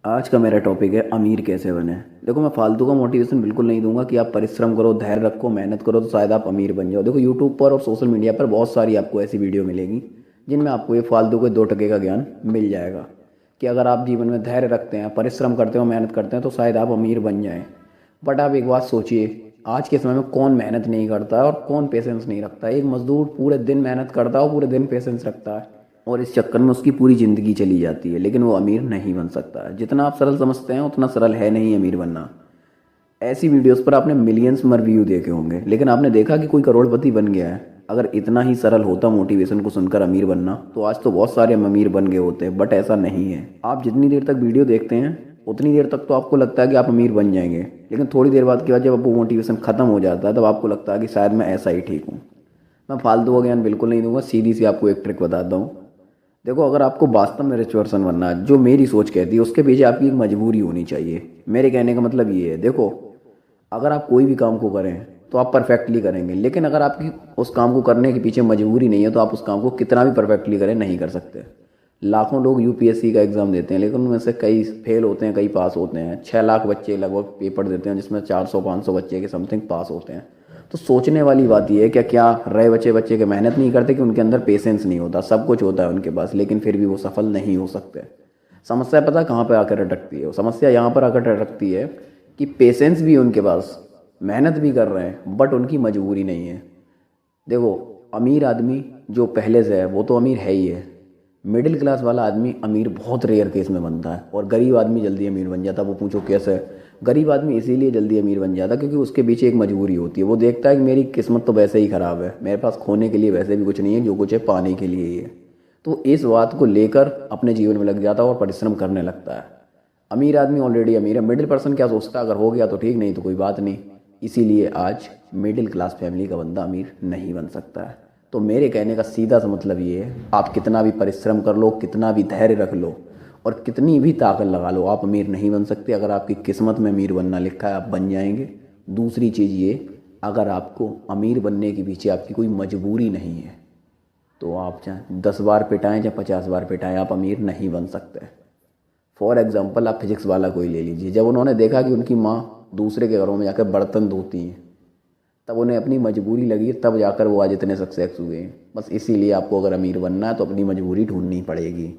आज का मेरा टॉपिक है अमीर कैसे बने। देखो, मैं फालतू का मोटिवेशन बिल्कुल नहीं दूंगा कि आप परिश्रम करो, धैर्य रखो, मेहनत करो तो शायद आप अमीर बन जाओ। देखो, यूट्यूब पर और सोशल मीडिया पर बहुत सारी आपको ऐसी वीडियो मिलेगी जिनमें आपको ये फालतू के 2 टके का ज्ञान मिल जाएगा कि अगर आप जीवन में धैर्य रखते हैं, परिश्रम करते हो, मेहनत करते हैं तो शायद आप अमीर बन जाएं। बट आप एक बात सोचिए, आज के समय में कौन मेहनत नहीं करता है और कौन पेशेंस नहीं रखता है। एक मजदूर पूरे दिन मेहनत करता है और पूरे दिन पेशेंस रखता है और इस चक्कर में उसकी पूरी ज़िंदगी चली जाती है, लेकिन वो अमीर नहीं बन सकता है। जितना आप सरल समझते हैं उतना सरल है नहीं अमीर बनना। ऐसी वीडियोस पर आपने मिलियंस में व्यू देखे होंगे, लेकिन आपने देखा कि कोई करोड़पति बन गया है। अगर इतना ही सरल होता मोटिवेशन को सुनकर अमीर बनना, तो आज तो बहुत सारे अमीर बन गए होते, बट ऐसा नहीं है। आप जितनी देर तक वीडियो देखते हैं उतनी देर तक तो आपको लगता है कि आप अमीर बन जाएंगे, लेकिन थोड़ी देर बाद के बाद जब वो मोटिवेशन ख़त्म हो जाता है तब आपको लगता है कि शायद मैं ऐसा ही ठीक हूँ। मैं फालतू का ज्ञान बिल्कुल नहीं दूंगा, सीधी सी आपको एक ट्रिक बताता हूँ। देखो, अगर आपको वास्तव में रिच पर्सन बनना है, जो मेरी सोच कहती है, उसके पीछे आपकी एक मजबूरी होनी चाहिए। मेरे कहने का मतलब ये है, देखो, अगर आप कोई भी काम को करें तो आप परफेक्टली करेंगे, लेकिन अगर आपकी उस काम को करने के पीछे मजबूरी नहीं है तो आप उस काम को कितना भी परफेक्टली करें नहीं कर सकते। लाखों लोग यूपीएससी का एग्ज़ाम देते हैं, लेकिन उनमें से कई फेल होते हैं, कई पास होते हैं। 6 लाख बच्चे लगभग पेपर देते हैं, जिसमें 400-500 बच्चे के समथिंग पास होते हैं। तो सोचने वाली बात यह है, क्या क्या रहे बच्चे बच्चे के मेहनत नहीं करते कि उनके अंदर पेशेंस नहीं होता। सब कुछ होता है उनके पास, लेकिन फिर भी वो सफल नहीं हो सकते। समस्या पता कहाँ पर आकर अटकती है? समस्या यहाँ पर आकर अटकती है कि पेशेंस भी उनके पास, मेहनत भी कर रहे हैं, बट उनकी मजबूरी नहीं है। देखो, अमीर आदमी जो पहले से है वो तो अमीर है ही है। मिडिल क्लास वाला आदमी अमीर बहुत रेयर केस में बनता है, और गरीब आदमी जल्दी अमीर बन जाता है। वो पूछो कैसे? गरीब आदमी इसीलिए जल्दी अमीर बन जाता है क्योंकि उसके पीछे एक मजबूरी होती है। वो देखता है कि मेरी किस्मत तो वैसे ही ख़राब है, मेरे पास खोने के लिए वैसे भी कुछ नहीं है, जो कुछ है पाने के लिए ही है। तो इस बात को लेकर अपने जीवन में लग जाता है और परिश्रम करने लगता है। अमीर आदमी ऑलरेडी अमीर है। मिडिल पर्सन क्या सोचता है, अगर हो गया तो ठीक, नहीं तो कोई बात नहीं। इसीलिए आज मिडिल क्लास फैमिली का बंदा अमीर नहीं बन सकता है। तो मेरे कहने का सीधा सा मतलब ये है, आप कितना भी परिश्रम कर लो, कितना भी धैर्य रख लो और कितनी भी ताकत लगा लो, आप अमीर नहीं बन सकते। अगर आपकी किस्मत में अमीर बनना लिखा है, आप बन जाएंगे। दूसरी चीज़ ये, अगर आपको अमीर बनने के पीछे आपकी कोई मजबूरी नहीं है तो आप चाहे 10 बार पिटाएं चाहे 50 बार पिटाएं, आप अमीर नहीं बन सकते। फॉर एग्जाम्पल, आप फिजिक्स वाला कोई ले लीजिए। जब उन्होंने देखा कि उनकी माँ दूसरे के घरों में जाकर बर्तन धोती हैं, तब उन्हें अपनी मजबूरी लगी, तब जाकर वो आज इतने सक्सेस हुए हैं। बस इसीलिए आपको अगर अमीर बनना है तो अपनी मजबूरी ढूंढनी पड़ेगी।